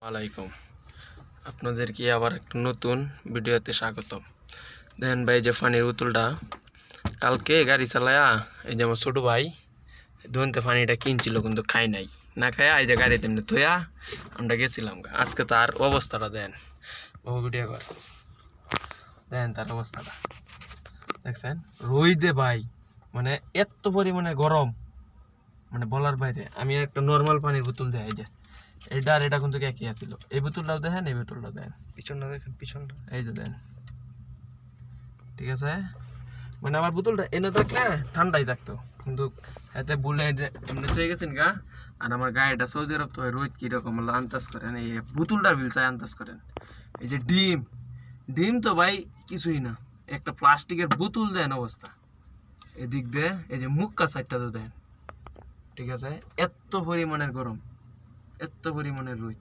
আলাইকুম আপনাদেরকে আবার একটা নতুন ভিডিওতে স্বাগতম। দেখেন ভাই, যে পানির বোতলটা কালকে গাড়ি চালায়া এই যে আমার ছোটো ভাই ধনতে পানিটা কিনছিল, কিন্তু খাই নাই, না খায়া এই যে গাড়িতে এমনি থইয়া আমরা গেছিলাম। আজকে তার অবস্থাটা দেন বাবু, ভিডিও কর, দেন তার অবস্থাটা দেখছেন। রোদে ভাই মানে এত পরিমাণে গরম, মানে বলার বাইরে। আমি একটা নর্মাল পানির বোতল দেয়, এই যে এটা আর এটা কিন্তু একই আছিল। এই বোতলটাও দেখেন, এই বোতলটাও দেন, পিছনটা দেখেন, পিছনটা এই যে দেন, ঠিক আছে। মানে আমার বোতলটা এনে থাকলে ঠান্ডাই থাকতো, কিন্তু এতে বলে এমনি হয়ে গেছেন গা। আর আমার গাড়িটা সৌদি আরব তো রোদ কীরকম আন্দাজ করেন, এই বোতলটার বিল চাই আন্দাজ করেন। এই যে ডিম ডিম তো ভাই কিছুই না, একটা প্লাস্টিকের বোতল দেন অবস্থা। এদিক দিয়ে এই যে মুক্কা সাইডটা তো দেন, ঠিক আছে। এত পরিমাণের গরম, এত পরিমাণের রোদ।